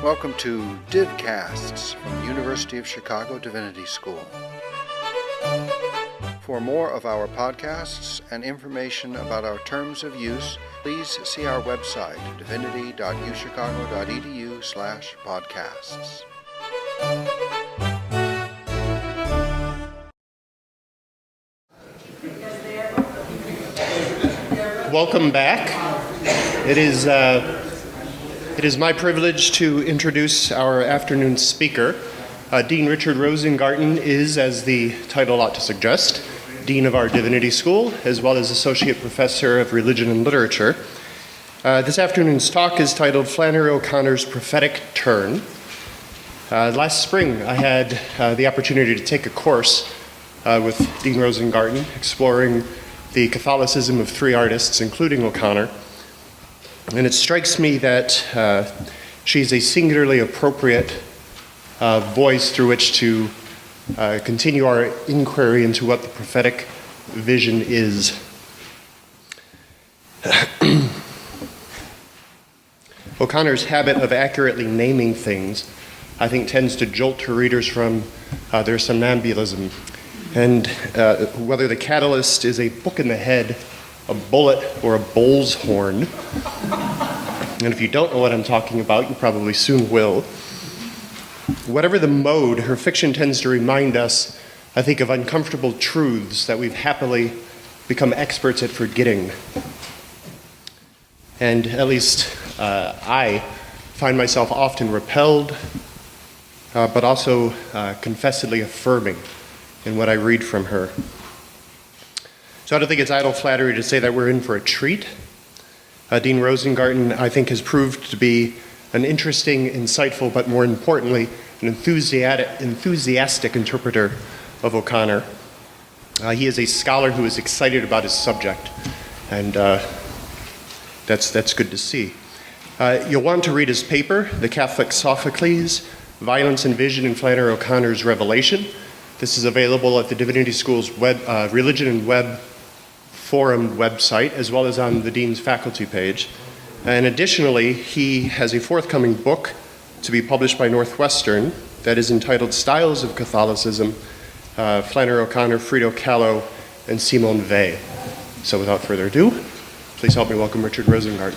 Welcome to Divcasts from the University of Chicago Divinity School. For more of our podcasts and information about our terms of use, please see our website, divinity.uchicago.edu/podcasts. Welcome back. It is my privilege to introduce our afternoon speaker. Dean Richard Rosengarten is, as the title ought to suggest, Dean of our Divinity School, as well as Associate Professor of Religion and Literature. This afternoon's talk is titled Flannery O'Connor's Prophetic Turn. Last spring, I had the opportunity to take a course with Dean Rosengarten, exploring the Catholicism of three artists, including O'Connor. And it strikes me that she's a singularly appropriate voice through which to continue our inquiry into what the prophetic vision is. O'Connor's habit of accurately naming things, I think, tends to jolt her readers from their somnambulism. And whether the catalyst is a book in the head, a bullet, or a bull's horn, and if you don't know what I'm talking about, you probably soon will. Whatever the mode, her fiction tends to remind us, I think, of uncomfortable truths that we've happily become experts at forgetting. And at least I find myself often repelled, but also confessedly affirming in what I read from her. So I don't think it's idle flattery to say that we're in for a treat. Dean Rosengarten, I think, has proved to be an interesting, insightful, but more importantly, an enthusiastic interpreter of O'Connor. He is a scholar who is excited about his subject, and that's good to see. You'll want to read his paper, The Catholic Sophocles, Violence and Vision in Flannery O'Connor's Revelation. This is available at the Divinity School's Religion and Web Forum website, as well as on the Dean's faculty page. And additionally, he has a forthcoming book to be published by Northwestern that is entitled Styles of Catholicism, Flannery O'Connor, Frido Kahlo, and Simone Weil. So without further ado, please help me welcome Richard Rosengarten.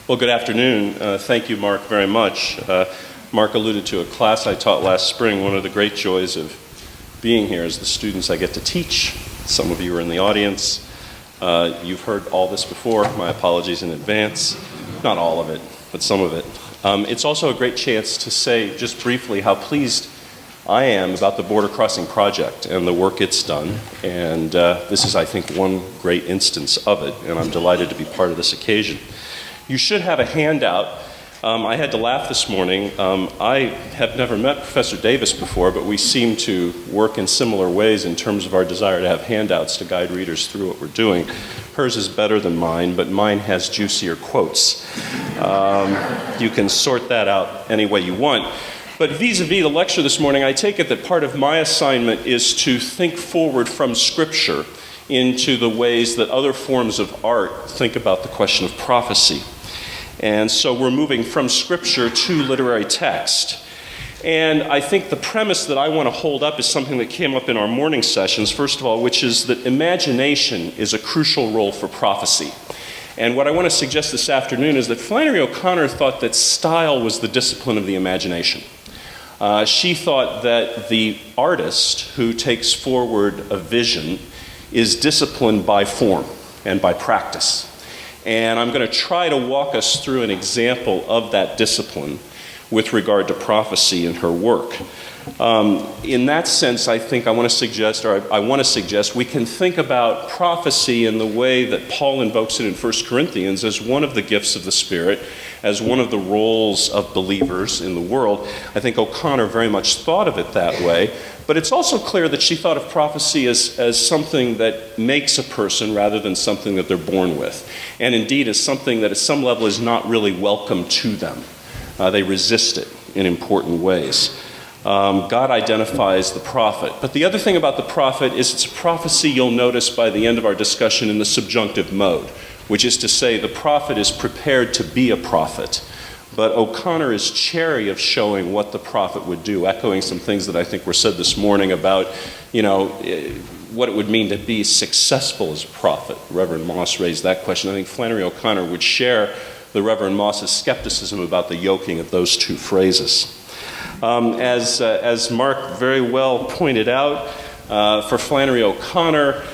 Well, good afternoon. Thank you, Mark, very much. Mark alluded to a class I taught last spring. One of the great joys of being here is the students I get to teach. Some of you are in the audience. You've heard all this before. My apologies in advance. Not all of it, but some of it. It's also a great chance to say just briefly how pleased I am about the Border Crossing Project and the work it's done. And this is, I think, one great instance of it, and I'm delighted to be part of this occasion. You should have a handout. I had to laugh this morning. I have never met Professor Davis before, but we seem to work in similar ways in terms of our desire to have handouts to guide readers through what we're doing. Hers is better than mine, but mine has juicier quotes. You can sort that out any way you want. But vis-a-vis the lecture this morning, I take it that part of my assignment is to think forward from Scripture into the ways that other forms of art think about the question of prophecy. And so we're moving from Scripture to literary text. And I think the premise that I want to hold up is something that came up in our morning sessions, first of all, which is that imagination is a crucial role for prophecy. And what I want to suggest this afternoon is that Flannery O'Connor thought that style was the discipline of the imagination. She thought that the artist who takes forward a vision is disciplined by form and by practice. And I'm going to try to walk us through an example of that discipline with regard to prophecy in her work. In that sense, I think I want to suggest we can think about prophecy in the way that Paul invokes it in 1 Corinthians as one of the gifts of the Spirit, as one of the roles of believers in the world. I think O'Connor very much thought of it that way. But it's also clear that she thought of prophecy as something that makes a person rather than something that they're born with. And indeed as something that at some level is not really welcome to them. They resist it in important ways. God identifies the prophet. But the other thing about the prophet is it's a prophecy, you'll notice by the end of our discussion, in the subjunctive mode, which is to say the prophet is prepared to be a prophet. But O'Connor is chary of showing what the prophet would do, echoing some things that I think were said this morning about, what it would mean to be successful as a prophet. Reverend Moss raised that question. I think Flannery O'Connor would share the Reverend Moss's skepticism about the yoking of those two phrases. As Mark very well pointed out, for Flannery O'Connor,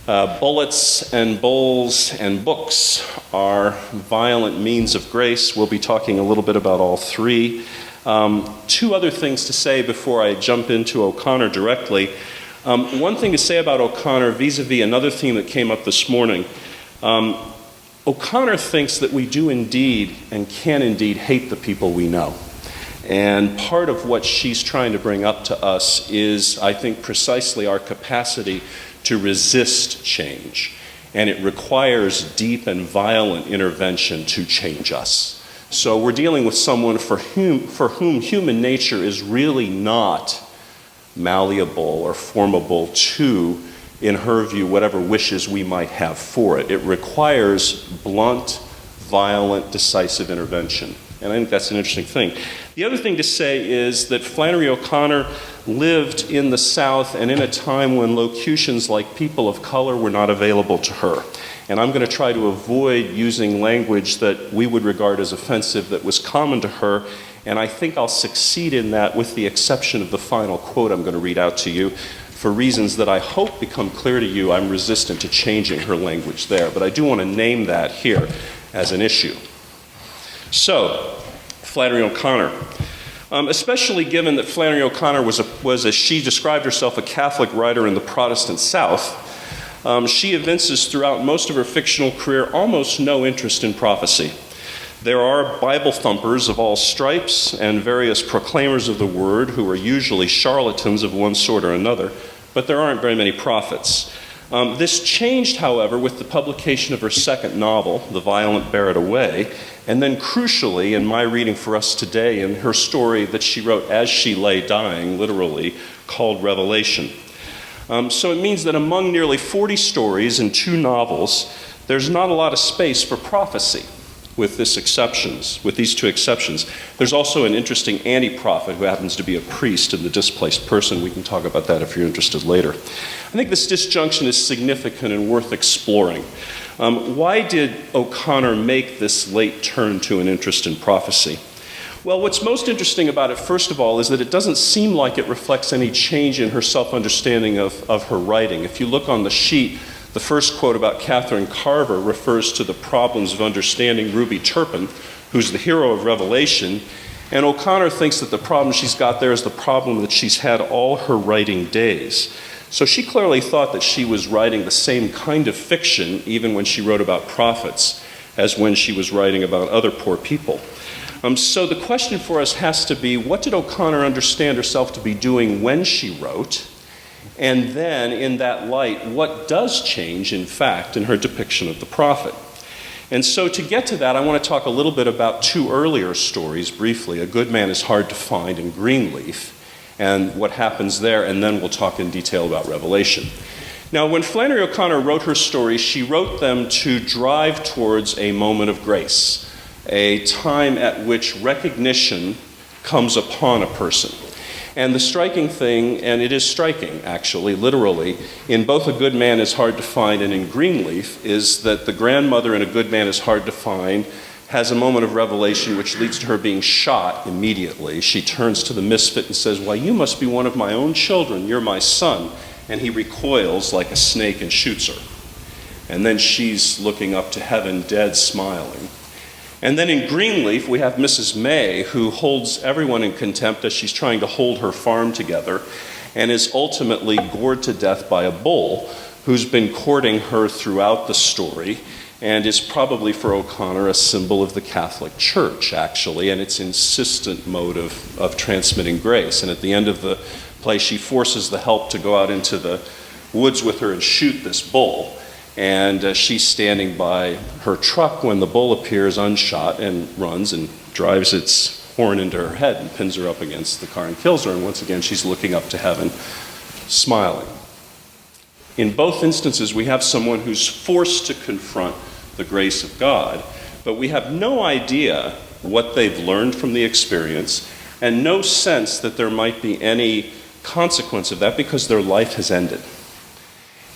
bullets and bowls and books are violent means of grace. We'll be talking a little bit about all three. Two other things to say before I jump into O'Connor directly. One thing to say about O'Connor vis-a-vis another theme that came up this morning. O'Connor thinks that we do indeed and can indeed hate the people we know. And part of what she's trying to bring up to us is, I think, precisely our capacity to resist change. And it requires deep and violent intervention to change us. So we're dealing with someone for whom human nature is really not malleable or formable to, in her view, whatever wishes we might have for it. It requires blunt, violent, decisive intervention. And I think that's an interesting thing. The other thing to say is that Flannery O'Connor lived in the South and in a time when locutions like people of color were not available to her. And I'm going to try to avoid using language that we would regard as offensive that was common to her. And I think I'll succeed in that with the exception of the final quote I'm going to read out to you. For reasons that I hope become clear to you, I'm resistant to changing her language there. But I do want to name that here as an issue. So, Flannery O'Connor. Especially given that Flannery O'Connor was, as she described herself, a Catholic writer in the Protestant South, she evinces throughout most of her fictional career almost no interest in prophecy. There are Bible thumpers of all stripes and various proclaimers of the word who are usually charlatans of one sort or another, but there aren't very many prophets. This changed, however, with the publication of her second novel, The Violent Bear It Away, and then crucially, in my reading for us today, in her story that she wrote as she lay dying, literally, called Revelation. So it means that among nearly 40 stories and 2 novels, there's not a lot of space for prophecy with these 2 exceptions. There's also an interesting anti-prophet who happens to be a priest in The Displaced Person. We can talk about that if you're interested later. I think this disjunction is significant and worth exploring. Why did O'Connor make this late turn to an interest in prophecy? Well, what's most interesting about it, first of all, is that it doesn't seem like it reflects any change in her self-understanding of her writing. If you look on the sheet, the first quote about Catherine Carver refers to the problems of understanding Ruby Turpin, who's the hero of Revelation, and O'Connor thinks that the problem she's got there is the problem that she's had all her writing days. So she clearly thought that she was writing the same kind of fiction, even when she wrote about prophets, as when she was writing about other poor people. So the question for us has to be, what did O'Connor understand herself to be doing when she wrote? And then, in that light, what does change, in fact, in her depiction of the prophet? And so to get to that, I want to talk a little bit about 2 earlier stories, briefly. A Good Man is Hard to Find in Greenleaf, and what happens there, and then we'll talk in detail about Revelation. Now, when Flannery O'Connor wrote her stories, she wrote them to drive towards a moment of grace, a time at which recognition comes upon a person. And the striking thing, and it is striking actually, literally, in both A Good Man is Hard to Find and in Greenleaf, is that the grandmother in A Good Man is Hard to Find has a moment of revelation which leads to her being shot immediately. She turns to the misfit and says, "Why, you must be one of my own children, you're my son." And he recoils like a snake and shoots her. And then she's looking up to heaven, dead, smiling. And then in Greenleaf, we have Mrs. May, who holds everyone in contempt as she's trying to hold her farm together, and is ultimately gored to death by a bull who's been courting her throughout the story, and is probably for O'Connor a symbol of the Catholic Church, actually, and its insistent mode of transmitting grace. And at the end of the play, she forces the help to go out into the woods with her and shoot this bull. And she's standing by her truck when the bull appears unshot and runs and drives its horn into her head and pins her up against the car and kills her. And once again, she's looking up to heaven, smiling. In both instances, we have someone who's forced to confront the grace of God, but we have no idea what they've learned from the experience and no sense that there might be any consequence of that because their life has ended.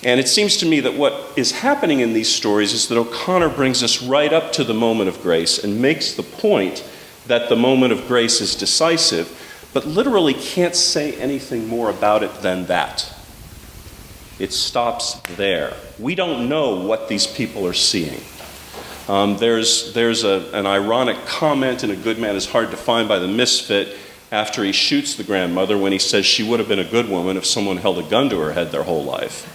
And it seems to me that what is happening in these stories is that O'Connor brings us right up to the moment of grace and makes the point that the moment of grace is decisive, but literally can't say anything more about it than that. It stops there. We don't know what these people are seeing. There's an ironic comment in A Good Man is Hard to Find by the Misfit after he shoots the grandmother when he says she would have been a good woman if someone held a gun to her head their whole life.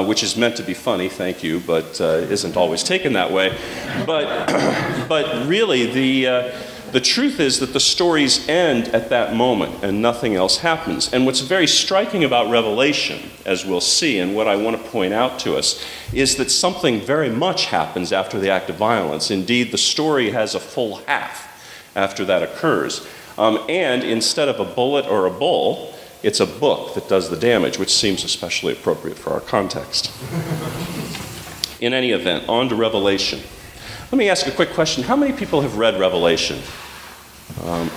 Which is meant to be funny, thank you, but isn't always taken that way. But really, the truth is that the stories end at that moment and nothing else happens. And what's very striking about Revelation, as we'll see, and what I want to point out to us, is that something very much happens after the act of violence. Indeed, the story has a full half after that occurs. And instead of a bullet or a bull, it's a book that does the damage, which seems especially appropriate for our context. In any event, on to Revelation. Let me ask a quick question. How many people have read Revelation?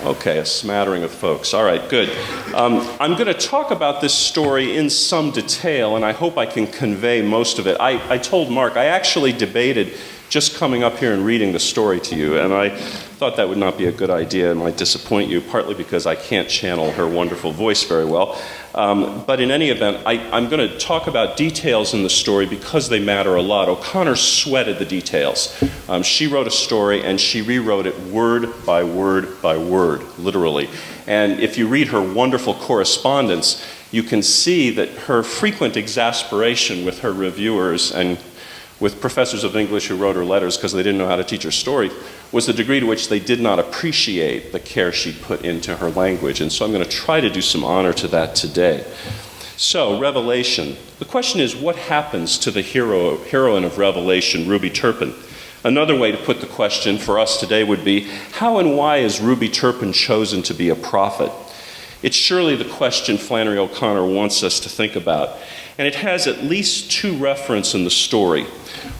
Okay, a smattering of folks. All right, good. I'm going to talk about this story in some detail, and I hope I can convey most of it. I told Mark, I actually debated just coming up here and reading the story to you, and I thought that would not be a good idea and might disappoint you, partly because I can't channel her wonderful voice very well. But in any event, I'm going to talk about details in the story because they matter a lot. O'Connor sweated the details. She wrote a story and she rewrote it word by word by word, literally. And if you read her wonderful correspondence, you can see that her frequent exasperation with her reviewers and with professors of English who wrote her letters because they didn't know how to teach her story, was the degree to which they did not appreciate the care she put into her language. And so I'm going to try to do some honor to that today. So, Revelation. The question is, what happens to the heroine of Revelation, Ruby Turpin? Another way to put the question for us today would be, how and why is Ruby Turpin chosen to be a prophet? It's surely the question Flannery O'Connor wants us to think about. And it has at least two references in the story.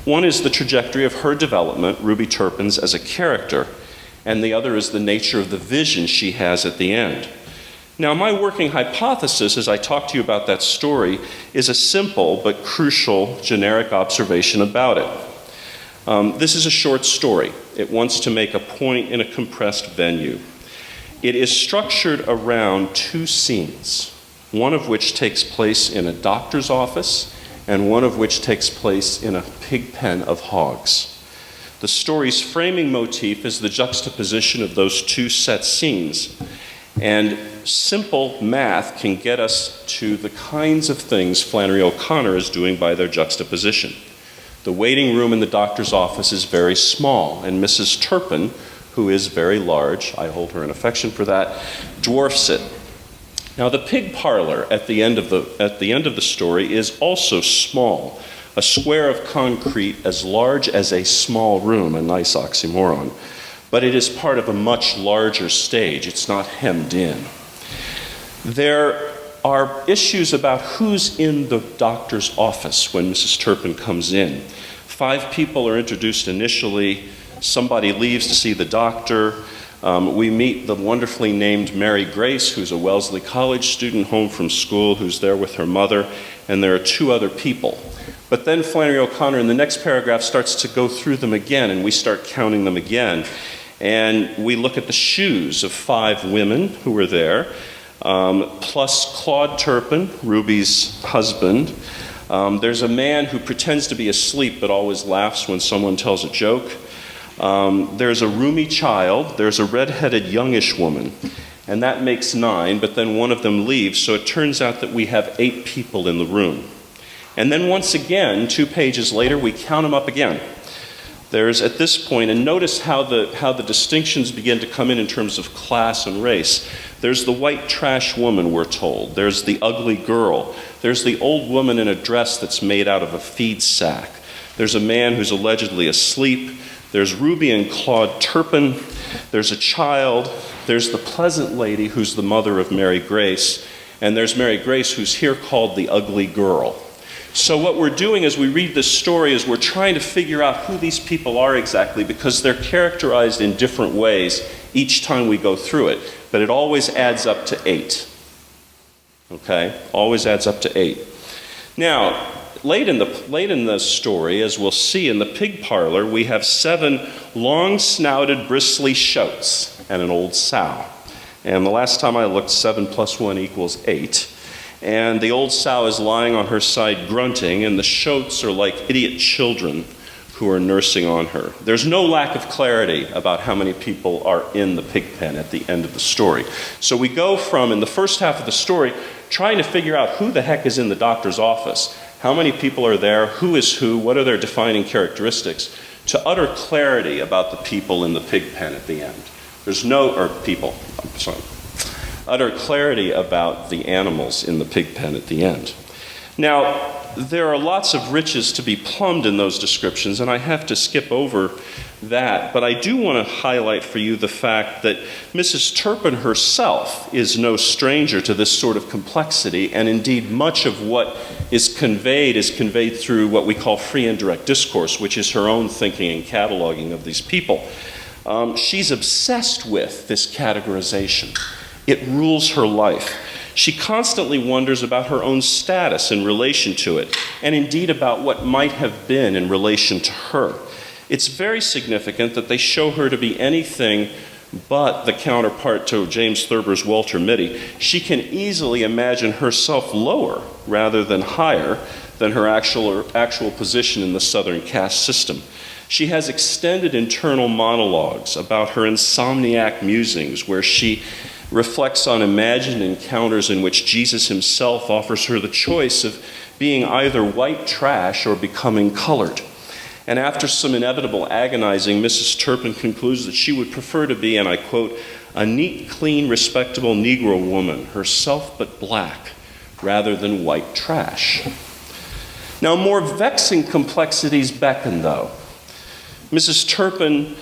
One is the trajectory of her development, Ruby Turpin's, as a character, and the other is the nature of the vision she has at the end. Now, my working hypothesis, as I talk to you about that story, is a simple but crucial generic observation about it. This is a short story. It wants to make a point in a compressed venue. It is structured around two scenes, one of which takes place in a doctor's office and one of which takes place in a pig pen of hogs. The story's framing motif is the juxtaposition of those two set scenes. And simple math can get us to the kinds of things Flannery O'Connor is doing by their juxtaposition. The waiting room in the doctor's office is very small, and Mrs. Turpin, who is very large, I hold her in affection for that, dwarfs it. Now, the pig parlor at the end of the story is also small, a square of concrete as large as a small room, a nice oxymoron. But it is part of a much larger stage. It's not hemmed in. There are issues about who's in the doctor's office when Mrs. Turpin comes in. 5 people are introduced initially. Somebody leaves to see the doctor. We meet the wonderfully named Mary Grace, who's a Wellesley College student home from school, who's there with her mother, and there are 2 other people. But then Flannery O'Connor in the next paragraph starts to go through them again, and we start counting them again. And we look at the shoes of 5 women who were there, plus Claude Turpin, Ruby's husband. There's a man who pretends to be asleep but always laughs when someone tells a joke. There's a roomy child, there's a red-headed youngish woman, and that makes 9, but then one of them leaves, so it turns out that we have 8 people in the room. And then once again, 2 pages later, we count them up again. There's at this point, and notice how the distinctions begin to come in terms of class and race. There's the white trash woman, we're told. There's the ugly girl. There's the old woman in a dress that's made out of a feed sack. There's a man who's allegedly asleep. There's Ruby and Claude Turpin. There's a child. There's the pleasant lady who's the mother of Mary Grace. And there's Mary Grace, who's here called the ugly girl. So what we're doing as we read this story is we're trying to figure out who these people are exactly, because they're characterized in different ways each time we go through it. But it always adds up to 8. Okay? Always adds up to 8. Now, late in the story, as we'll see in the pig parlor, we have 7 long-snouted, bristly shoats and an old sow. And the last time I looked, 7 + 1 = 8. And the old sow is lying on her side grunting, and the shoats are like idiot children who are nursing on her. There's no lack of clarity about how many people are in the pig pen at the end of the story. So we go from, in the first half of the story, trying to figure out who the heck is in the doctor's office, how many people are there, who is who, what are their defining characteristics, to utter clarity about the people in the pig pen at the end. Utter clarity about the animals in the pig pen at the end. Now, there are lots of riches to be plumbed in those descriptions, and I have to skip over that, but I do want to highlight for you the fact that Mrs. Turpin herself is no stranger to this sort of complexity, and indeed much of what is conveyed through what we call free and direct discourse, which is her own thinking and cataloging of these people. She's obsessed with this categorization. It rules her life. She constantly wonders about her own status in relation to it, and indeed about what might have been in relation to her. It's very significant that they show her to be anything but the counterpart to James Thurber's Walter Mitty. She can easily imagine herself lower rather than higher than her actual position in the Southern caste system. She has extended internal monologues about her insomniac musings, where she reflects on imagined encounters in which Jesus himself offers her the choice of being either white trash or becoming colored. And after some inevitable agonizing, Mrs. Turpin concludes that she would prefer to be, and I quote, a neat, clean, respectable Negro woman, herself but black, rather than white trash. Now, more vexing complexities beckon, though. Mrs. Turpin,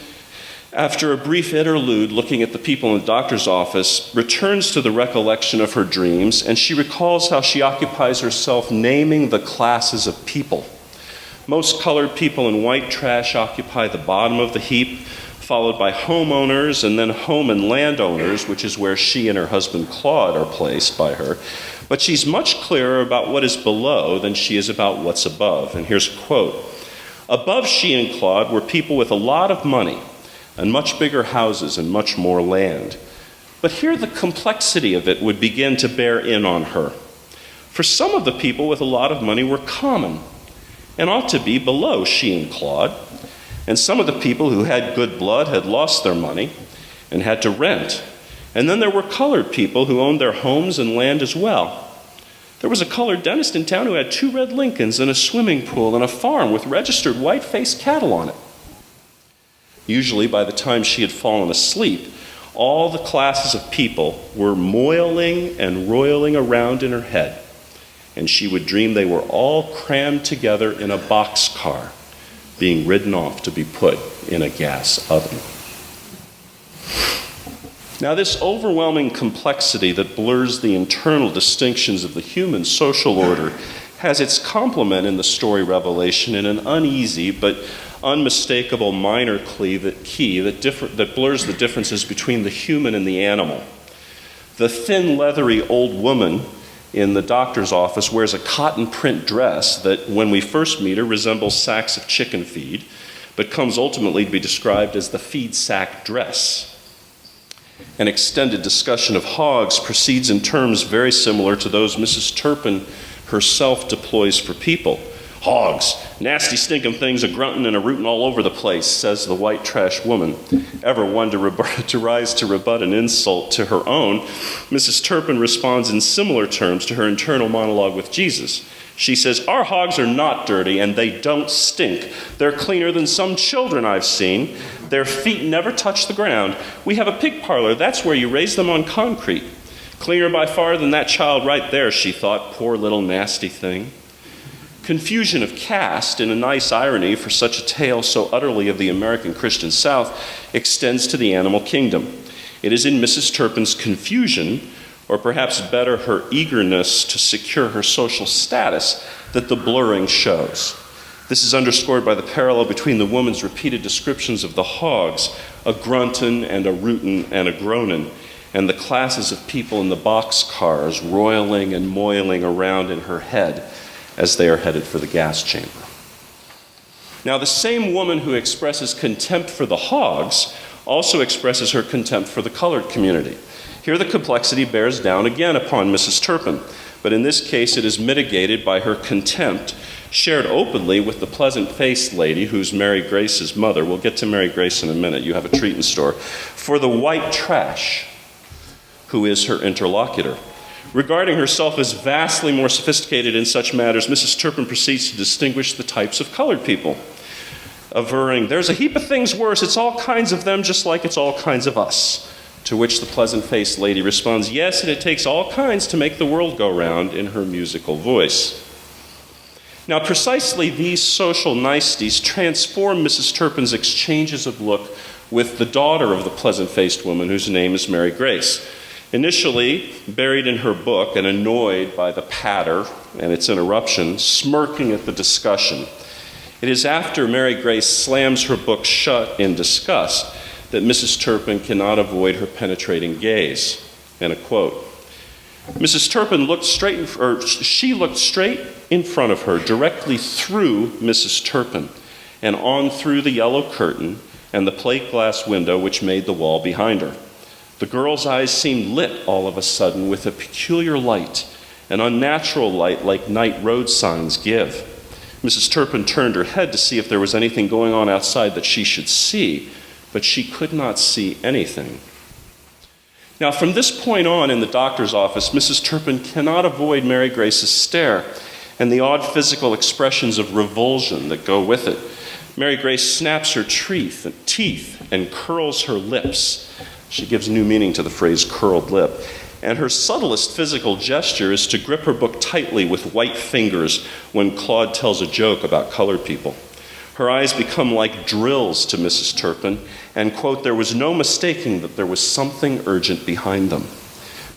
after a brief interlude looking at the people in the doctor's office, returns to the recollection of her dreams, and she recalls how she occupies herself naming the classes of people. Most colored people in white trash occupy the bottom of the heap, followed by homeowners and then home and landowners, which is where she and her husband Claude are placed by her. But she's much clearer about what is below than she is about what's above. And here's a quote. Above she and Claude were people with a lot of money and much bigger houses and much more land. But here the complexity of it would begin to bear in on her. For some of the people with a lot of money were common and ought to be below she and Claude. And some of the people who had good blood had lost their money and had to rent. And then there were colored people who owned their homes and land as well. There was a colored dentist in town who had 2 red Lincolns and a swimming pool and a farm with registered white-faced cattle on it. Usually, by the time she had fallen asleep, all the classes of people were moiling and roiling around in her head, and she would dream they were all crammed together in a boxcar, being ridden off to be put in a gas oven. Now, this overwhelming complexity that blurs the internal distinctions of the human social order has its complement in the story Revelation in an uneasy but unmistakable minor key that blurs the differences between the human and the animal. The thin, leathery old woman in the doctor's office wears a cotton print dress that, when we first meet her, resembles sacks of chicken feed, but comes ultimately to be described as the feed sack dress. An extended discussion of hogs proceeds in terms very similar to those Mrs. Turpin herself deploys for people. Hogs, nasty stinking things a-grunting and a-rooting all over the place, says the white trash woman. Ever one to rise to rebut an insult to her own, Mrs. Turpin responds in similar terms to her internal monologue with Jesus. She says, our hogs are not dirty and they don't stink. They're cleaner than some children I've seen. Their feet never touch the ground. We have a pig parlor. That's where you raise them on concrete. Cleaner by far than that child right there, she thought. Poor little nasty thing. Confusion of caste, in a nice irony for such a tale so utterly of the American Christian South, extends to the animal kingdom. It is in Mrs. Turpin's confusion, or perhaps better, her eagerness to secure her social status, that the blurring shows. This is underscored by the parallel between the woman's repeated descriptions of the hogs, a gruntin' and a rootin' and a groanin', and the classes of people in the boxcars roiling and moiling around in her head as they are headed for the gas chamber. Now, the same woman who expresses contempt for the hogs also expresses her contempt for the colored community. Here the complexity bears down again upon Mrs. Turpin, but in this case it is mitigated by her contempt, shared openly with the pleasant-faced lady who's Mary Grace's mother. We'll get to Mary Grace in a minute. You have a treat in store. For the white trash, who is her interlocutor. Regarding herself as vastly more sophisticated in such matters, Mrs. Turpin proceeds to distinguish the types of colored people, averring, "There's a heap of things worse. It's all kinds of them, just like it's all kinds of us." To which the pleasant-faced lady responds, "Yes, and it takes all kinds to make the world go round," in her musical voice. Now, precisely these social niceties transform Mrs. Turpin's exchanges of look with the daughter of the pleasant-faced woman whose name is Mary Grace. Initially buried in her book and annoyed by the patter and its interruption, smirking at the discussion, it is after Mary Grace slams her book shut in disgust that Mrs. Turpin cannot avoid her penetrating gaze. And a quote. Mrs. Turpin looked straight in front of her, directly through Mrs. Turpin, and on through the yellow curtain and the plate glass window which made the wall behind her. The girl's eyes seemed lit all of a sudden with a peculiar light, an unnatural light like night road signs give. Mrs. Turpin turned her head to see if there was anything going on outside that she should see, but she could not see anything. Now, from this point on in the doctor's office, Mrs. Turpin cannot avoid Mary Grace's stare and the odd physical expressions of revulsion that go with it. Mary Grace snaps her teeth and curls her lips. She gives new meaning to the phrase curled lip. And her subtlest physical gesture is to grip her book tightly with white fingers when Claude tells a joke about colored people. Her eyes become like drills to Mrs. Turpin, and, quote, "there was no mistaking that there was something urgent behind them."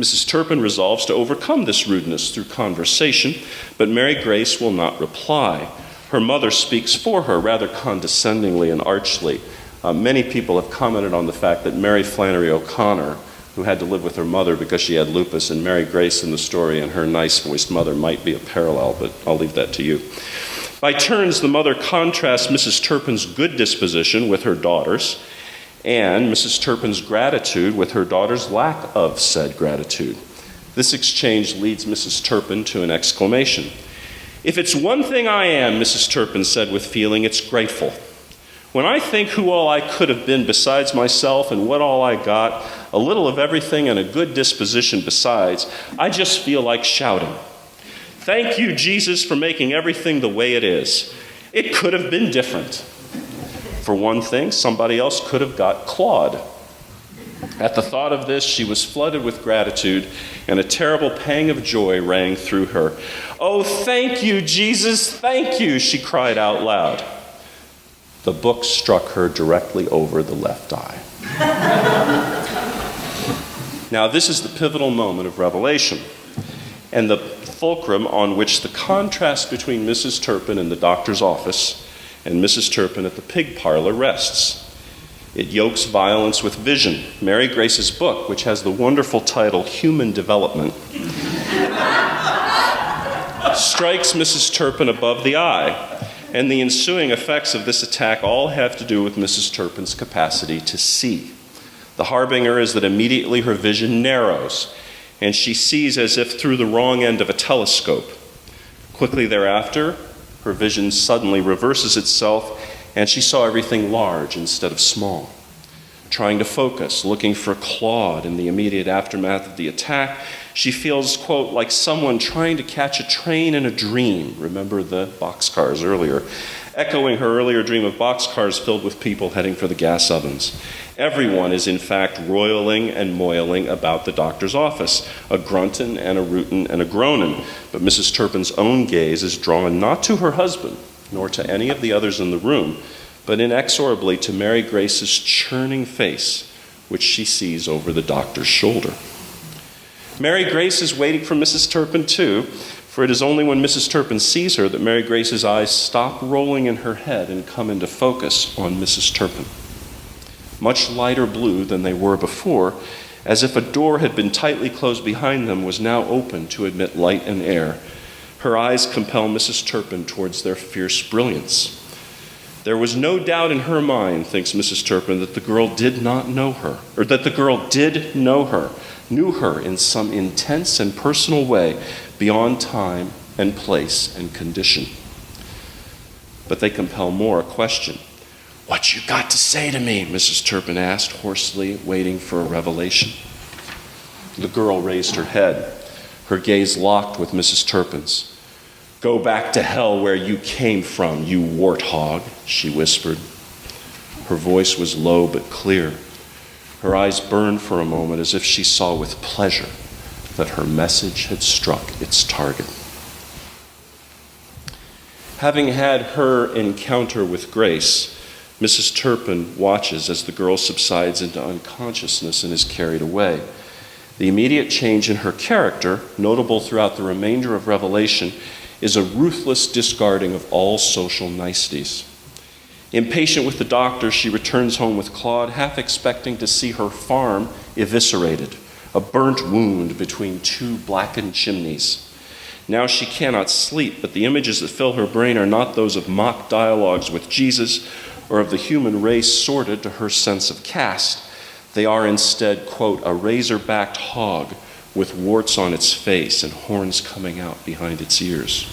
Mrs. Turpin resolves to overcome this rudeness through conversation, but Mary Grace will not reply. Her mother speaks for her, rather condescendingly and archly. Many people have commented on the fact that Mary Flannery O'Connor, who had to live with her mother because she had lupus, and Mary Grace in the story and her nice-voiced mother might be a parallel, but I'll leave that to you. By turns, the mother contrasts Mrs. Turpin's good disposition with her daughter's, and Mrs. Turpin's gratitude with her daughter's lack of said gratitude. This exchange leads Mrs. Turpin to an exclamation. "If it's one thing I am," Mrs. Turpin said with feeling, "it's grateful. When I think who all I could have been besides myself and what all I got, a little of everything and a good disposition besides, I just feel like shouting. Thank you, Jesus, for making everything the way it is. It could have been different. For one thing, somebody else could have got Claude." At the thought of this, she was flooded with gratitude, and a terrible pang of joy rang through her. "Oh, thank you, Jesus, thank you," she cried out loud. The book struck her directly over the left eye. Now, this is the pivotal moment of Revelation, and the fulcrum on which the contrast between Mrs. Turpin in the doctor's office and Mrs. Turpin at the pig parlor rests. It yokes violence with vision. Mary Grace's book, which has the wonderful title Human Development, strikes Mrs. Turpin above the eye, and the ensuing effects of this attack all have to do with Mrs. Turpin's capacity to see. The harbinger is that immediately her vision narrows, and she sees as if through the wrong end of a telescope. Quickly thereafter, her vision suddenly reverses itself, and she saw everything large instead of small. Trying to focus, looking for Claude in the immediate aftermath of the attack, she feels, quote, like someone trying to catch a train in a dream. Remember the boxcars earlier. Echoing her earlier dream of boxcars filled with people heading for the gas ovens. Everyone is in fact roiling and moiling about the doctor's office, a gruntin' and a rootin' and a groanin'. But Mrs. Turpin's own gaze is drawn not to her husband, nor to any of the others in the room, but inexorably to Mary Grace's churning face, which she sees over the doctor's shoulder. Mary Grace is waiting for Mrs. Turpin too, for it is only when Mrs. Turpin sees her that Mary Grace's eyes stop rolling in her head and come into focus on Mrs. Turpin. Much lighter blue than they were before, as if a door had been tightly closed behind them, was now open to admit light and air. Her eyes compel Mrs. Turpin towards their fierce brilliance. There was no doubt in her mind, thinks Mrs. Turpin, that the girl did not know her, or that the girl did know her, knew her in some intense and personal way beyond time and place and condition. But they compel more, a question. "What you got to say to me?" Mrs. Turpin asked hoarsely, waiting for a revelation. The girl raised her head, her gaze locked with Mrs. Turpin's. "Go back to hell where you came from, you warthog," she whispered. Her voice was low but clear. Her eyes burned for a moment as if she saw with pleasure that her message had struck its target. Having had her encounter with Grace, Mrs. Turpin watches as the girl subsides into unconsciousness and is carried away. The immediate change in her character, notable throughout the remainder of Revelation, is a ruthless discarding of all social niceties. Impatient with the doctor, she returns home with Claude, half expecting to see her farm eviscerated, a burnt wound between two blackened chimneys. Now she cannot sleep, but the images that fill her brain are not those of mock dialogues with Jesus or of the human race sorted to her sense of caste. They are instead, quote, "a razor-backed hog with warts on its face and horns coming out behind its ears."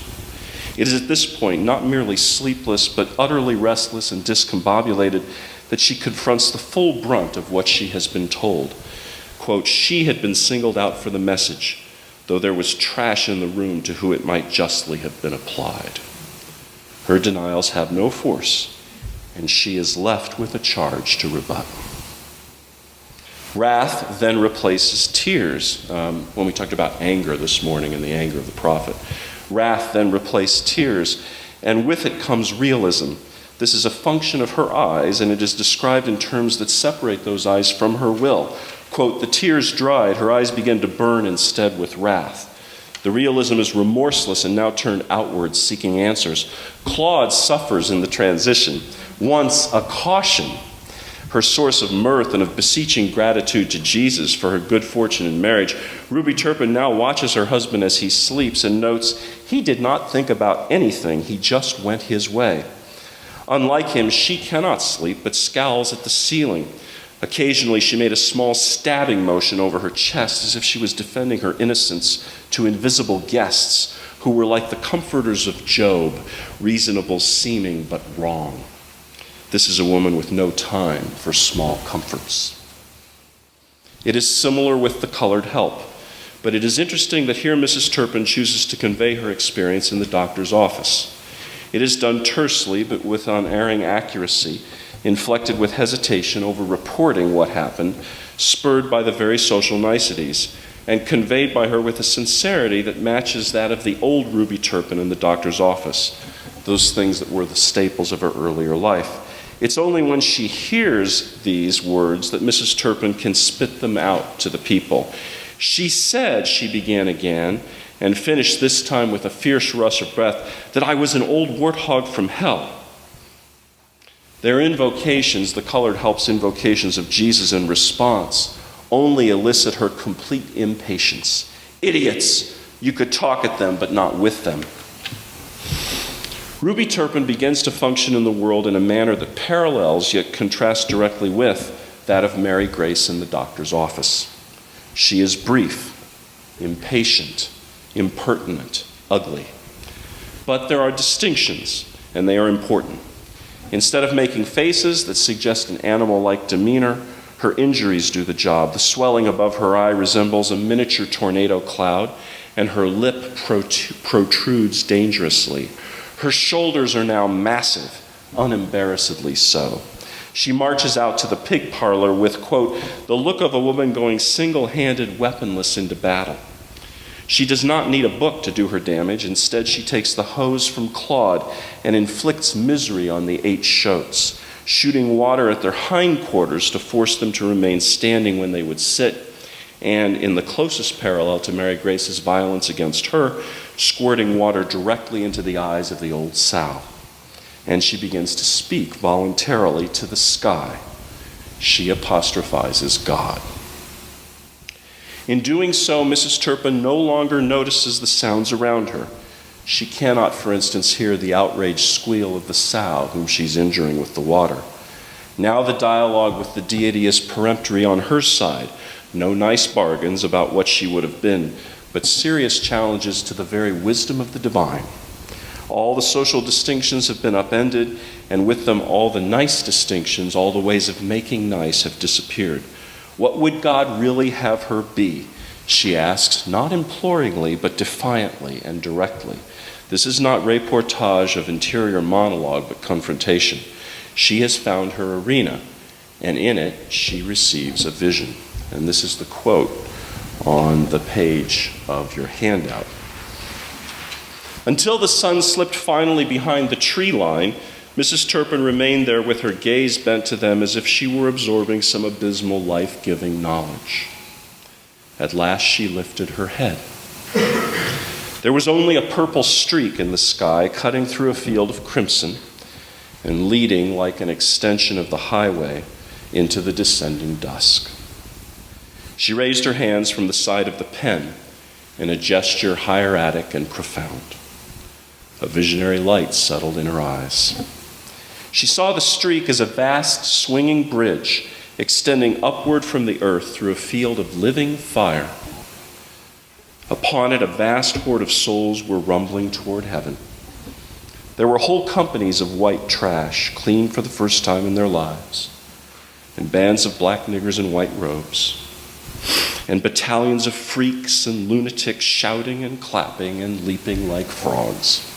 It is at this point, not merely sleepless, but utterly restless and discombobulated, that she confronts the full brunt of what she has been told. Quote, "She had been singled out for the message, though there was trash in the room to whom it might justly have been applied. Her denials have no force, and she is left with a charge to rebut." Wrath then replaces tears. When we talked about anger this morning and the anger of the prophet, wrath then replaced tears, and with it comes realism. This is a function of her eyes, and it is described in terms that separate those eyes from her will. Quote, "The tears dried, her eyes began to burn instead with wrath." The realism is remorseless and now turned outward, seeking answers. Claude suffers in the transition. Once a caution, her source of mirth and of beseeching gratitude to Jesus for her good fortune in marriage, Ruby Turpin now watches her husband as he sleeps and notes he did not think about anything, he just went his way. Unlike him, she cannot sleep but scowls at the ceiling. Occasionally she made a small stabbing motion over her chest as if she was defending her innocence to invisible guests who were like the comforters of Job, reasonable seeming but wrong. This is a woman with no time for small comforts. It is similar with the colored help, but it is interesting that here Mrs. Turpin chooses to convey her experience in the doctor's office. It is done tersely, but with unerring accuracy, inflected with hesitation over reporting what happened, spurred by the very social niceties, and conveyed by her with a sincerity that matches that of the old Ruby Turpin in the doctor's office, those things that were the staples of her earlier life. It's only when she hears these words that Mrs. Turpin can spit them out to the people. "She said," she began again, and finished this time with a fierce rush of breath, "that I was an old warthog from hell." Their invocations, the colored help's invocations of Jesus in response, only elicit her complete impatience. "Idiots! You could talk at them, but not with them." Ruby Turpin begins to function in the world in a manner that parallels yet contrasts directly with that of Mary Grace in the doctor's office. She is brief, impatient, impertinent, ugly. But there are distinctions, and they are important. Instead of making faces that suggest an animal-like demeanor, her injuries do the job. The swelling above her eye resembles a miniature tornado cloud, and her lip protrudes dangerously. Her shoulders are now massive, unembarrassedly so. She marches out to the pig parlor with, quote, the look of a woman going single-handed, weaponless into battle. She does not need a book to do her damage. Instead, she takes the hose from Claude and inflicts misery on the 8 shoats, shooting water at their hindquarters to force them to remain standing when they would sit, and in the closest parallel to Mary Grace's violence against her, squirting water directly into the eyes of the old sow. And she begins to speak voluntarily to the sky. She apostrophizes God. In doing so, Mrs. Turpin no longer notices the sounds around her. She cannot, for instance, hear the outraged squeal of the sow whom she's injuring with the water. Now the dialogue with the deity is peremptory on her side. No nice bargains about what she would have been, but serious challenges to the very wisdom of the divine. All the social distinctions have been upended, and with them all the nice distinctions, all the ways of making nice have disappeared. What would God really have her be? She asks, not imploringly, but defiantly and directly. This is not reportage of interior monologue, but confrontation. She has found her arena, and in it she receives a vision. And this is the quote on the page of your handout. Until the sun slipped finally behind the tree line, Mrs. Turpin remained there with her gaze bent to them as if she were absorbing some abysmal life-giving knowledge. At last she lifted her head. There was only a purple streak in the sky cutting through a field of crimson and leading like an extension of the highway into the descending dusk. She raised her hands from the side of the pen in a gesture hieratic and profound. A visionary light settled in her eyes. She saw the streak as a vast swinging bridge extending upward from the earth through a field of living fire. Upon it, a vast horde of souls were rumbling toward heaven. There were whole companies of white trash, clean for the first time in their lives, and bands of black niggers in white robes, and battalions of freaks and lunatics shouting and clapping and leaping like frogs.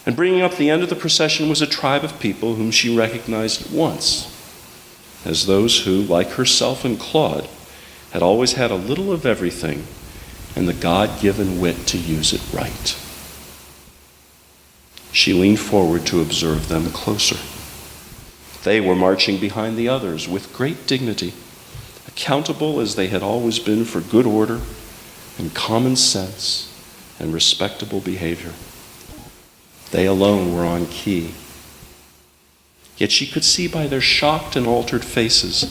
And bringing up the end of the procession was a tribe of people whom she recognized at once as those who, like herself and Claude, had always had a little of everything and the God-given wit to use it right. She leaned forward to observe them closer. They were marching behind the others with great dignity, accountable as they had always been for good order and common sense and respectable behavior. They alone were on key. Yet she could see by their shocked and altered faces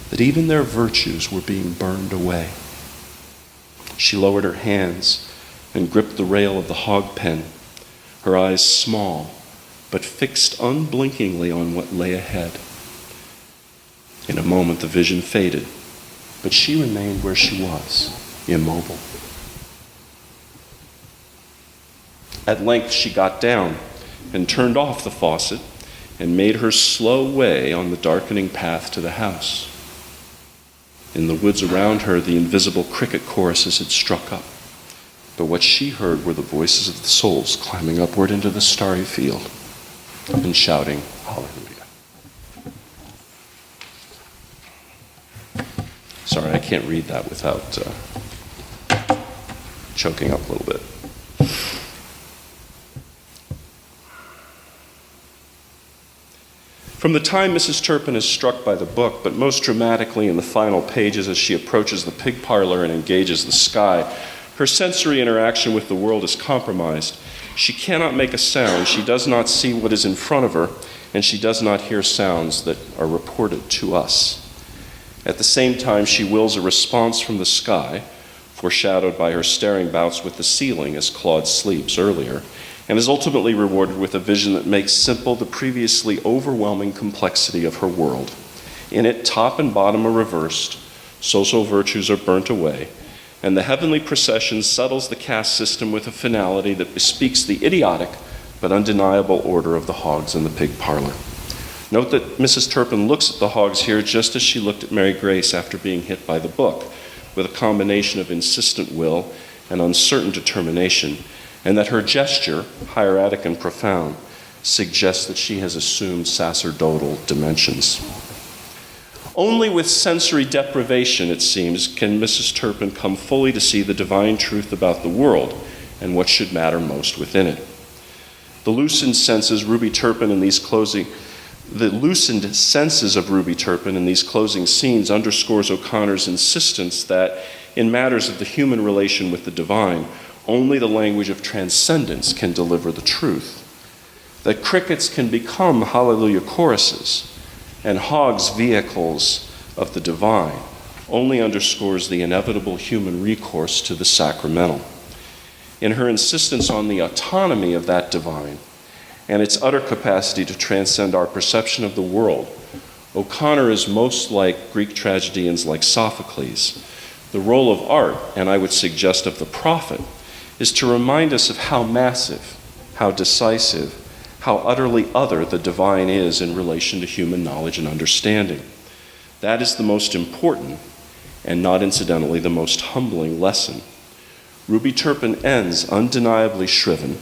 that even their virtues were being burned away. She lowered her hands and gripped the rail of the hog pen, her eyes small, but fixed unblinkingly on what lay ahead. In a moment the vision faded, but she remained where she was, immobile. At length she got down and turned off the faucet and made her slow way on the darkening path to the house. In the woods around her, the invisible cricket choruses had struck up, but what she heard were the voices of the souls climbing upward into the starry field and shouting, Hallelujah. Sorry, I can't read that without choking up a little bit. From the time Mrs. Turpin is struck by the book, but most dramatically in the final pages as she approaches the pig parlor and engages the sky, her sensory interaction with the world is compromised. She cannot make a sound, she does not see what is in front of her, and she does not hear sounds that are reported to us. At the same time, she wills a response from the sky, foreshadowed by her staring bouts with the ceiling as Claude sleeps earlier, and is ultimately rewarded with a vision that makes simple the previously overwhelming complexity of her world. In it, top and bottom are reversed, social virtues are burnt away, and the heavenly procession settles the caste system with a finality that bespeaks the idiotic but undeniable order of the hogs in the pig parlor. Note that Mrs. Turpin looks at the hogs here just as she looked at Mary Grace after being hit by the book, with a combination of insistent will and uncertain determination, and that her gesture, hieratic and profound, suggests that she has assumed sacerdotal dimensions. Only with sensory deprivation, it seems, can Mrs. Turpin come fully to see the divine truth about the world and what should matter most within it. The loosened senses of Ruby Turpin in these closing scenes underscores O'Connor's insistence that in matters of the human relation with the divine, only the language of transcendence can deliver the truth. That crickets can become hallelujah choruses and hogs vehicles of the divine only underscores the inevitable human recourse to the sacramental. In her insistence on the autonomy of that divine and its utter capacity to transcend our perception of the world, O'Connor is most like Greek tragedians like Sophocles. The role of art, and I would suggest of the prophet, is to remind us of how massive, how decisive, how utterly other the divine is in relation to human knowledge and understanding. That is the most important, and not incidentally the most humbling lesson. Ruby Turpin ends undeniably shriven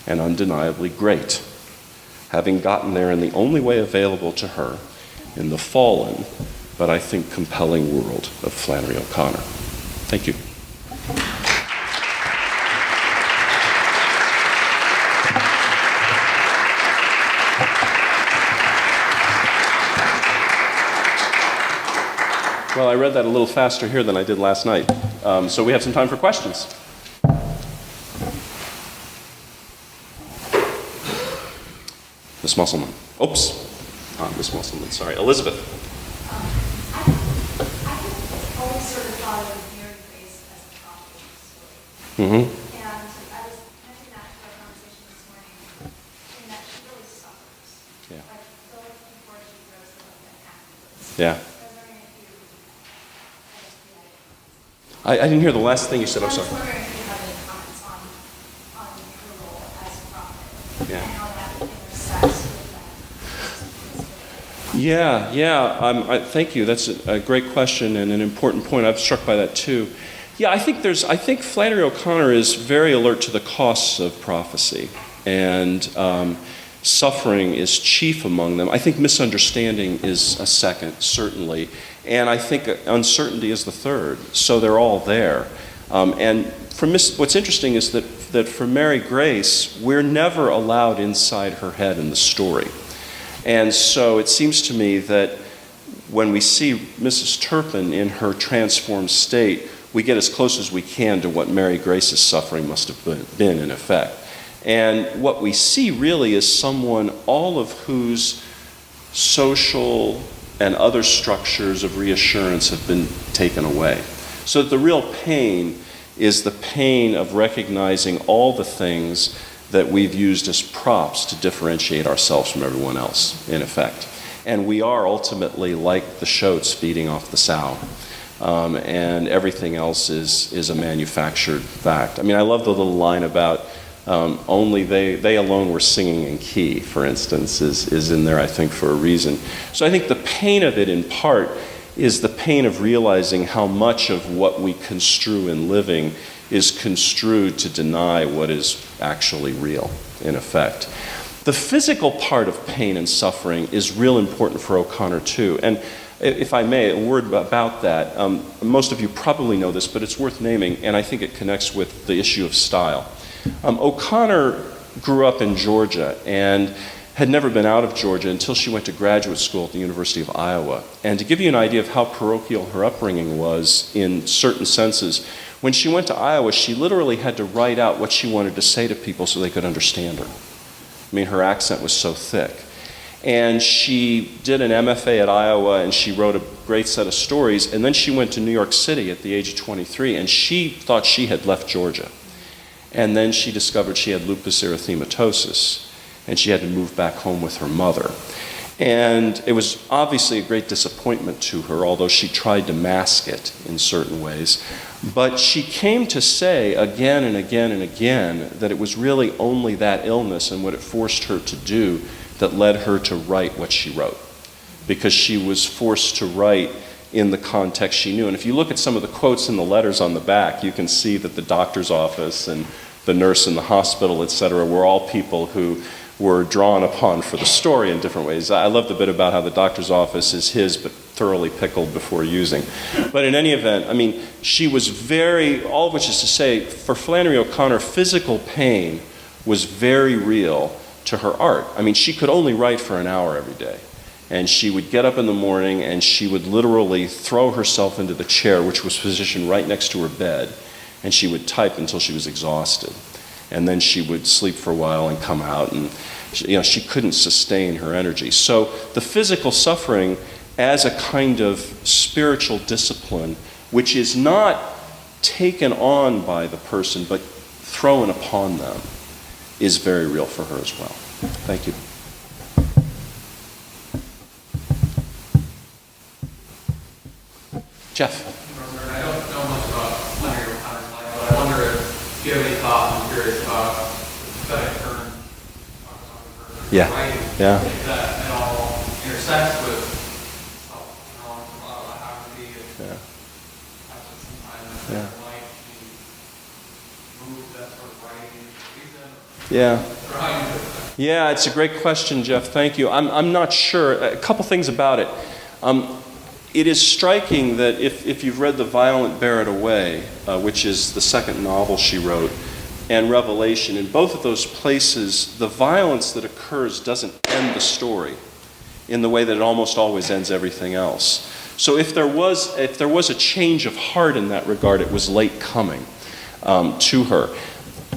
and undeniably great, having gotten there in the only way available to her in the fallen, but I think compelling world of Flannery O'Connor. Thank you. Well, I read that a little faster here than I did last night. So we have some time for questions. Miss Musselman. Oops. Miss Musselman, sorry. Elizabeth. I always sort of thought of Mary Grace as the prophet of the story. Mm-hmm. And I was connecting that to our conversation this morning, in that she really suffers. Yeah. Like Philip before she throws the book and afterwards. Yeah. I was wondering if you had any ideas. I didn't hear the last thing you said. I'm I was sorry. wondering if you have any comments on her role as a prophet Yeah. and how that intersects with that. Thank you. That's a great question and an important point. I'm struck by that too. Yeah, I think Flannery O'Connor is very alert to the costs of prophecy, and suffering is chief among them. I think misunderstanding is a second, certainly, and I think uncertainty is the third. So they're all there. And what's interesting is that for Mary Grace, we're never allowed inside her head in the story. And so it seems to me that when we see Mrs. Turpin in her transformed state, we get as close as we can to what Mary Grace's suffering must have been in effect. And what we see really is someone all of whose social and other structures of reassurance have been taken away. So that the real pain is the pain of recognizing all the things that we've used as props to differentiate ourselves from everyone else, in effect. And we are ultimately like the shoats feeding off the sow. And everything else is a manufactured fact. I mean, I love the little line about only they alone were singing in key, for instance, is in there, I think, for a reason. So I think the pain of it, in part, is the pain of realizing how much of what we construe in living is construed to deny what is actually real, in effect. The physical part of pain and suffering is real important for O'Connor, too. And if I may, a word about that. Most of you probably know this, but it's worth naming, and I think it connects with the issue of style. O'Connor grew up in Georgia and had never been out of Georgia until she went to graduate school at the University of Iowa. And to give you an idea of how parochial her upbringing was in certain senses, when she went to Iowa, she literally had to write out what she wanted to say to people so they could understand her. I mean, her accent was so thick. And she did an MFA at Iowa, and she wrote a great set of stories, and then she went to New York City at the age of 23, and she thought she had left Georgia. And then she discovered she had lupus erythematosus, and she had to move back home with her mother. And it was obviously a great disappointment to her, although she tried to mask it in certain ways. But she came to say again and again and again that it was really only that illness and what it forced her to do that led her to write what she wrote, because she was forced to write in the context she knew. And if you look at some of the quotes in the letters on the back, you can see that the doctor's office and the nurse in the hospital, etc., were all people who were drawn upon for the story in different ways. I love the bit about how the doctor's office is his, but thoroughly pickled before using. But in any event, I mean, she was all of which is to say, for Flannery O'Connor, physical pain was very real to her art. I mean, she could only write for an hour every day. And she would get up in the morning and she would literally throw herself into the chair, which was positioned right next to her bed, and she would type until she was exhausted. And then she would sleep for a while and come out, and she couldn't sustain her energy. So the physical suffering as a kind of spiritual discipline, which is not taken on by the person, but thrown upon them, is very real for her as well. Thank you. Jeff. I don't know much about Flannery O'Connor's life, but I wonder if you have any thoughts. I'm curious about the prophetic turn. Yeah. Writing. Yeah. If that at all intersects with self-knowledge about autobiography and sometimes Yeah. might move that sort of writing reason. Yeah. Or how you do that. Yeah, it's a great question, Jeff. Thank you. I'm not sure. A couple things about it. It is striking that if you've read The Violent Bear It Away, which is the second novel she wrote, and Revelation, in both of those places, the violence that occurs doesn't end the story in the way that it almost always ends everything else. So if there was a change of heart in that regard, it was late coming to her.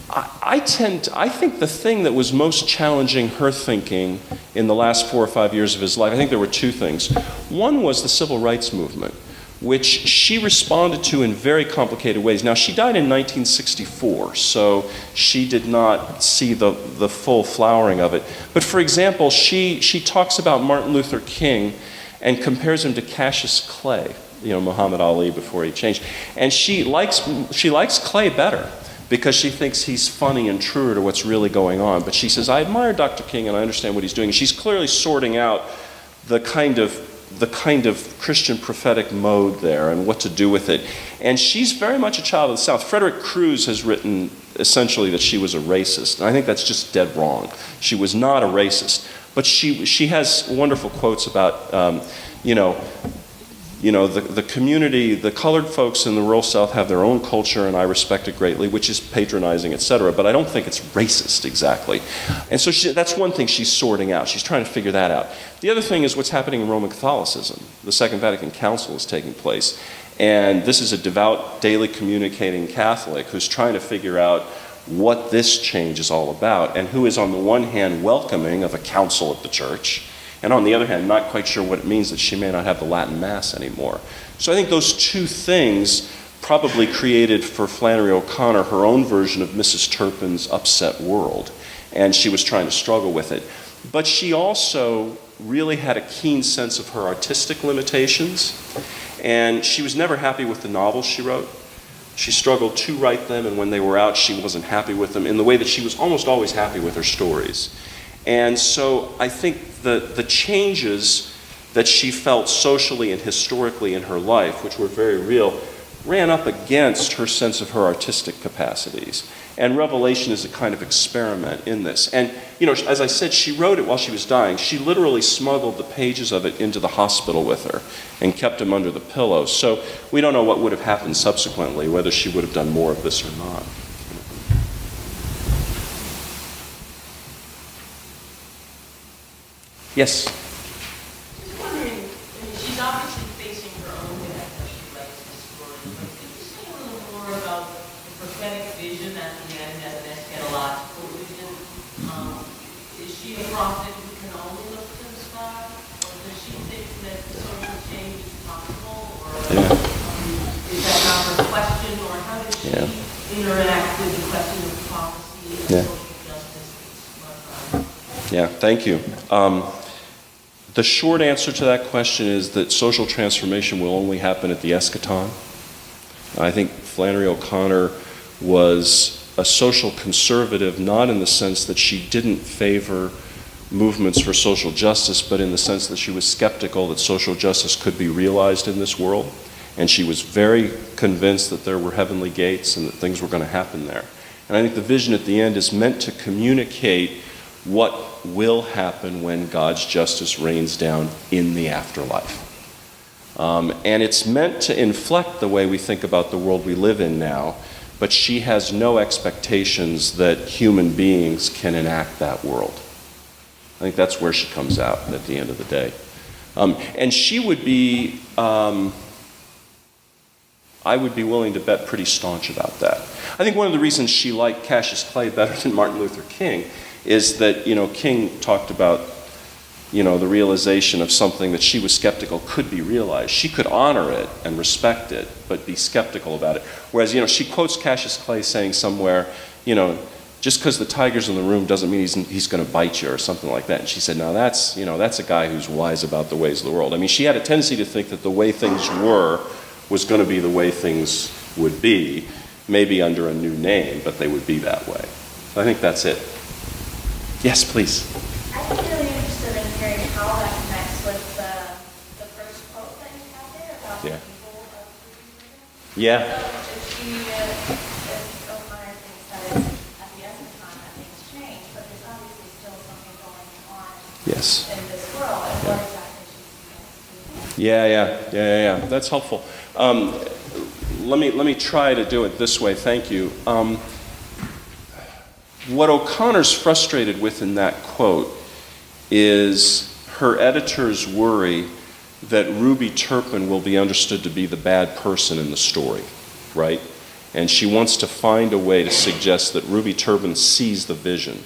I think the thing that was most challenging her thinking in the last 4 or 5 years of his life, I think there were two things. One was the civil rights movement, which she responded to in very complicated ways. Now, she died in 1964, so she did not see the full flowering of it. But for example, she talks about Martin Luther King and compares him to Cassius Clay, Muhammad Ali before he changed. And she likes Clay better, because she thinks he's funny and truer to what's really going on. But she says, I admire Dr. King and I understand what he's doing. She's clearly sorting out the kind of Christian prophetic mode there and what to do with it. And she's very much a child of the South. Frederick Cruz has written essentially that she was a racist. And I think that's just dead wrong. She was not a racist. But she has wonderful quotes about, the community, the colored folks in the rural South have their own culture, and I respect it greatly, which is patronizing, etc. But I don't think it's racist exactly. And so that's one thing she's sorting out. She's trying to figure that out. The other thing is what's happening in Roman Catholicism. The Second Vatican Council is taking place. And this is a devout, daily communicating Catholic who's trying to figure out what this change is all about, and who is on the one hand welcoming of a council of the church, and on the other hand, not quite sure what it means that she may not have the Latin Mass anymore. So I think those two things probably created for Flannery O'Connor her own version of Mrs. Turpin's upset world, and she was trying to struggle with it. But she also really had a keen sense of her artistic limitations, and she was never happy with the novels she wrote. She struggled to write them, and when they were out, she wasn't happy with them in the way that she was almost always happy with her stories. And so I think the changes that she felt socially and historically in her life, which were very real, ran up against her sense of her artistic capacities. And Revelation is a kind of experiment in this. And, as I said, she wrote it while she was dying. She literally smuggled the pages of it into the hospital with her and kept them under the pillow. So we don't know what would have happened subsequently, whether she would have done more of this or not. Yes? Just wondering, she's obviously facing her own death as she writes this story, but could you say a little more about the prophetic vision at the end as an eschatological vision? Is she a prophet who can only look to the sky? Or does she think that social change is possible? Or is that not her question? Or how does she interact with the question of prophecy and social justice? Yeah, thank you. The short answer to that question is that social transformation will only happen at the eschaton. I think Flannery O'Connor was a social conservative, not in the sense that she didn't favor movements for social justice, but in the sense that she was skeptical that social justice could be realized in this world. And she was very convinced that there were heavenly gates and that things were going to happen there. And I think the vision at the end is meant to communicate what will happen when God's justice rains down in the afterlife. And it's meant to inflect the way we think about the world we live in now, but she has no expectations that human beings can enact that world. I think that's where she comes out at the end of the day. And she would be, I would be willing to bet pretty staunch about that. I think one of the reasons she liked Cassius Clay better than Martin Luther King is that, King talked about, the realization of something that she was skeptical could be realized. She could honor it and respect it, but be skeptical about it. Whereas, she quotes Cassius Clay saying somewhere, just because the tiger's in the room doesn't mean he's going to bite you or something like that. And she said, now that's a guy who's wise about the ways of the world. I mean, she had a tendency to think that the way things were was going to be the way things would be, maybe under a new name, but they would be that way. So I think that's it. Yes, please. I'm really interested in hearing how that connects with the first quote that you have there about the people of the Yeah. So if O'Connor thinks that it's at the end of time that things change, but there's obviously still something going on Yes. in this world, and what exactly she's doing. Yeah. That's helpful. Let me try to do it this way. Thank you. What O'Connor's frustrated with in that quote is her editor's worry that Ruby Turpin will be understood to be the bad person in the story, right? And she wants to find a way to suggest that Ruby Turpin sees the vision.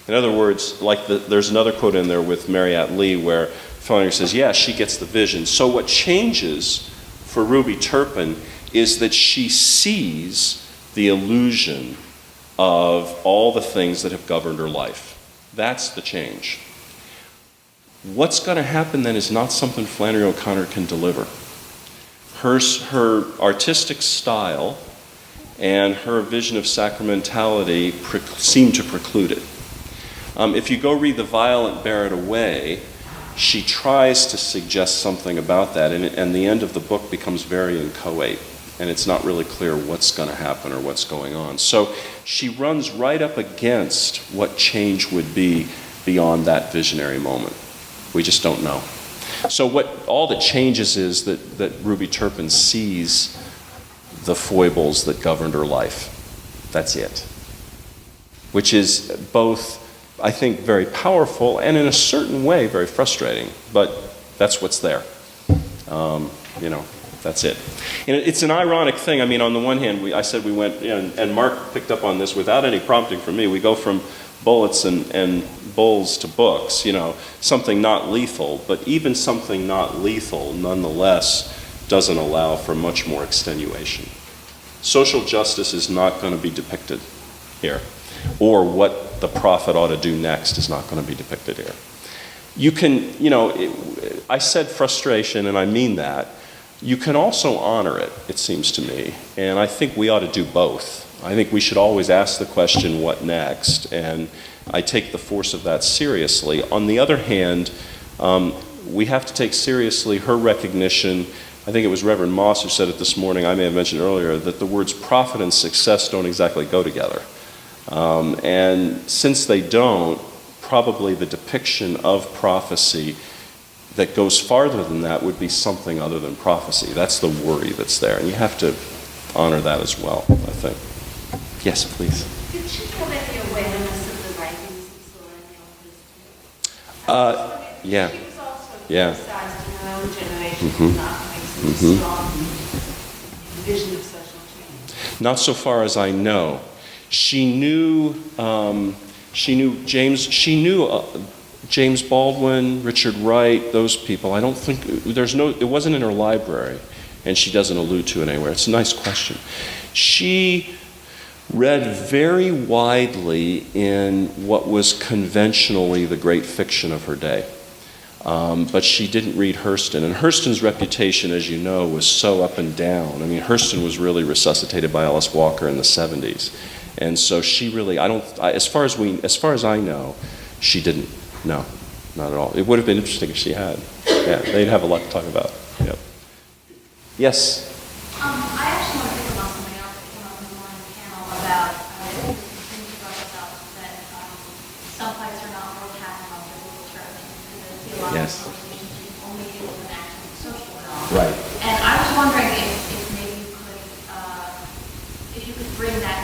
In other words, there's another quote in there with Marriott Lee where Flannery says, yeah, she gets the vision. So what changes for Ruby Turpin is that she sees the illusion of all the things that have governed her life. That's the change. What's going to happen then is not something Flannery O'Connor can deliver. Her artistic style and her vision of sacramentality seem to preclude it. If you go read The Violent Bear It Away, she tries to suggest something about that, and the end of the book becomes very inchoate, and it's not really clear what's going to happen or what's going on. So she runs right up against what change would be beyond that visionary moment. We just don't know. So all that changes is that Ruby Turpin sees the foibles that governed her life. That's it. Which is both, I think, very powerful and in a certain way very frustrating, but that's what's there. That's it. And it's an ironic thing. I mean, on the one hand, I said we went, and Mark picked up on this without any prompting from me. We go from bullets and bulls to books, something not lethal, but even something not lethal nonetheless doesn't allow for much more extenuation. Social justice is not going to be depicted here, or what the prophet ought to do next is not going to be depicted here. You can, I said frustration, and I mean that. You can also honor it, it seems to me, and I think we ought to do both. I think we should always ask the question, what next? And I take the force of that seriously. On the other hand, we have to take seriously her recognition. I think it was Reverend Moss who said it this morning, I may have mentioned earlier, that the words profit and success don't exactly go together. And since they don't, probably the depiction of prophecy that goes farther than that would be something other than prophecy. That's the worry that's there, and you have to honor that as well, I think. Yes, please. Did she have any awareness of the writings of Soren? Yeah. She was also Yeah. criticized in her own generation for not having such a strong vision of social change. Not so far as I know. She knew James Baldwin, Richard Wright, those people. I don't think it wasn't in her library, and she doesn't allude to it anywhere. It's a nice question. She read very widely in what was conventionally the great fiction of her day. But she didn't read Hurston. And Hurston's reputation, as you know, was so up and down. I mean, Hurston was really resuscitated by Alice Walker in the 70s. And so she really, as far as I know, she didn't. No, not at all. It would have been interesting if she had. Yeah, they'd have a lot to talk about. Yep. Yes? I actually want to pick up on something else that came up in the morning panel about things you brought about that some fights are not a lot Yes. of conversations you only deal with an active social realm. Right. And I was wondering if maybe you could bring that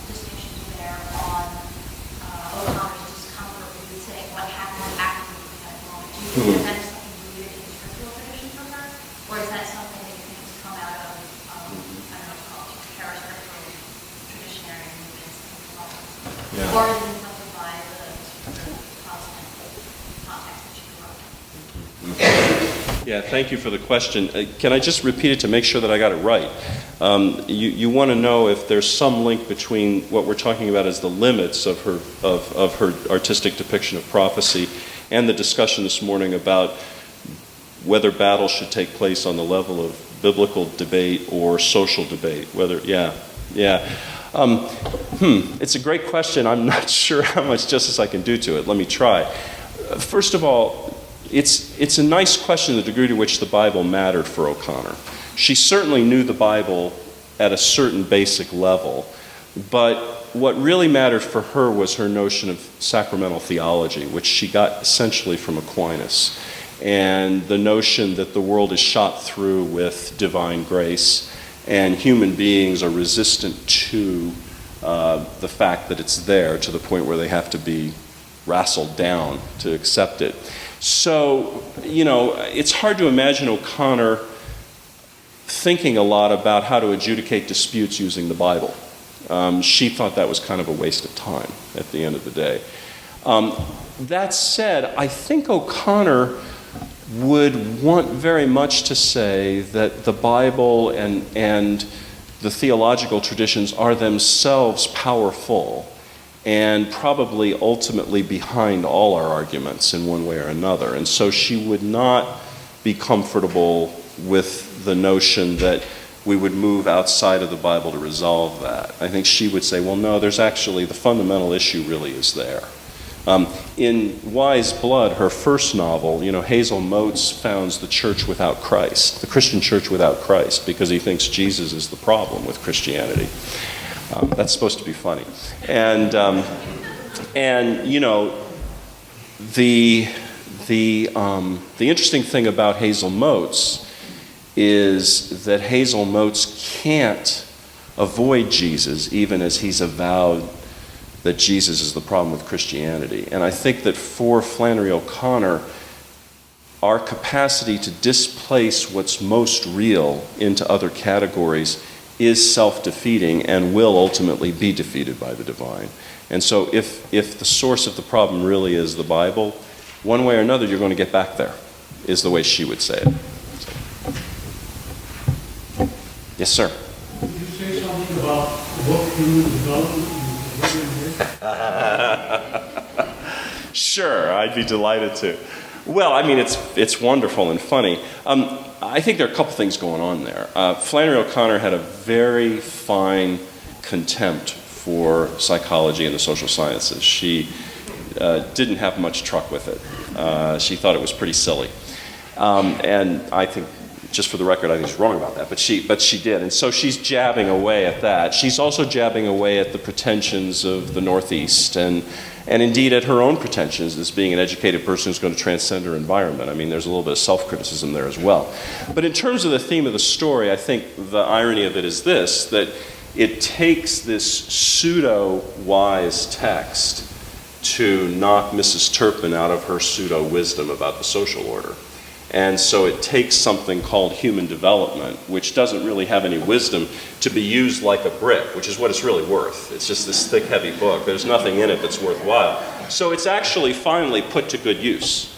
distinction to bear on O'Connor's discomfort with saying what happened actively at that moment. Do you think that is something rooted in the scriptural tradition for her? Or is that something that you think has come out of, I don't know, called parascriptural traditionary movements and philosophy? Yeah. Or is it something by the Protestant context that she grew up in? Yeah, thank you for the question. Can I just repeat it to make sure that I got it right? You want to know if there's some link between what we're talking about as the limits of her artistic depiction of prophecy and the discussion this morning about whether battle should take place on the level of biblical debate or social debate. It's a great question. I'm not sure how much justice I can do to it. Let me try. First of all, it's a nice question, the degree to which the Bible mattered for O'Connor. She certainly knew the Bible at a certain basic level, but what really mattered for her was her notion of sacramental theology, which she got essentially from Aquinas, and the notion that the world is shot through with divine grace and human beings are resistant to the fact that it's there to the point where they have to be wrestled down to accept it. So, it's hard to imagine O'Connor thinking a lot about how to adjudicate disputes using the Bible. She thought that was kind of a waste of time at the end of the day. That said, I think O'Connor would want very much to say that the Bible and the theological traditions are themselves powerful and probably ultimately behind all our arguments in one way or another. And so she would not be comfortable with the notion that we would move outside of the Bible to resolve that. I think she would say, well, no, there's actually, the fundamental issue really is there. In Wise Blood, her first novel, Hazel Motes founds the church without Christ, the Christian church without Christ, because he thinks Jesus is the problem with Christianity. That's supposed to be funny. And the interesting thing about Hazel Motes is that Hazel Motes can't avoid Jesus, even as he's avowed that Jesus is the problem with Christianity. And I think that for Flannery O'Connor, our capacity to displace what's most real into other categories is self-defeating and will ultimately be defeated by the divine. And so if the source of the problem really is the Bible, one way or another you're going to get back there, is the way she would say it. Yes, sir. Could you say something about what human development is? Sure, I'd be delighted to. Well, I mean, it's wonderful and funny. I think there are a couple things going on there. Flannery O'Connor had a very fine contempt for psychology and the social sciences. She didn't have much truck with it. She thought it was pretty silly. And I think, just for the record, I think she's wrong about that, but she did. And so she's jabbing away at that. She's also jabbing away at the pretensions of the Northeast and indeed at her own pretensions as being an educated person who's going to transcend her environment. I mean, there's a little bit of self-criticism there as well. But in terms of the theme of the story, I think the irony of it is this, that it takes this pseudo-wise text to knock Mrs. Turpin out of her pseudo-wisdom about the social order. And so it takes something called human development, which doesn't really have any wisdom, to be used like a brick, which is what it's really worth. It's just this thick, heavy book. There's nothing in it that's worthwhile. So it's actually finally put to good use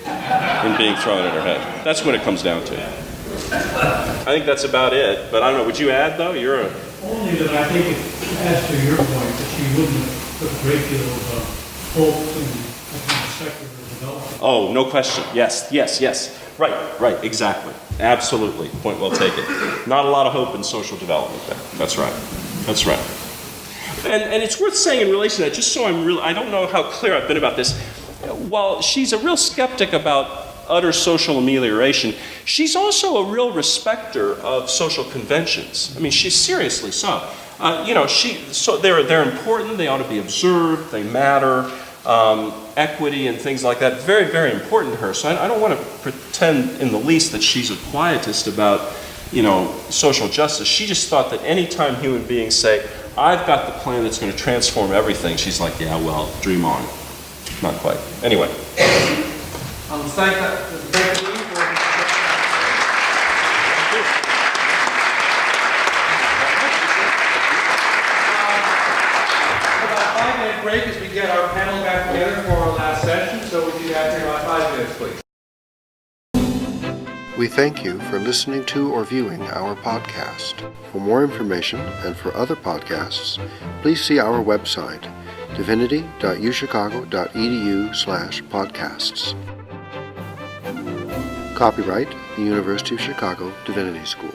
in being thrown at her head. That's what it comes down to. I think that's about it. But I don't know, would you add, though? Only that I think it adds to your point that she wouldn't have put a great deal of hope in secular development. Oh, no question. Yes. Right, exactly. Absolutely. Point well taken. Not a lot of hope in social development there. That's right. And it's worth saying in relation to that, just so I don't know how clear I've been about this, while she's a real skeptic about utter social amelioration, she's also a real respecter of social conventions. I mean, she's seriously so. They're important, they ought to be observed, they matter. equity and things like that, very, very important to her. So I don't want to pretend in the least that she's a quietist about, social justice. She just thought that any time human beings say, I've got the plan that's going to transform everything, she's like, yeah, well, dream on. Not quite. Anyway. Thank you for about a 5-minute break as we get our panel back together for our last session. So would you guys take about 5 minutes, please? We thank you for listening to or viewing our podcast. For more information and for other podcasts, please see our website, divinity.uchicago.edu/podcasts. Copyright, the University of Chicago Divinity School.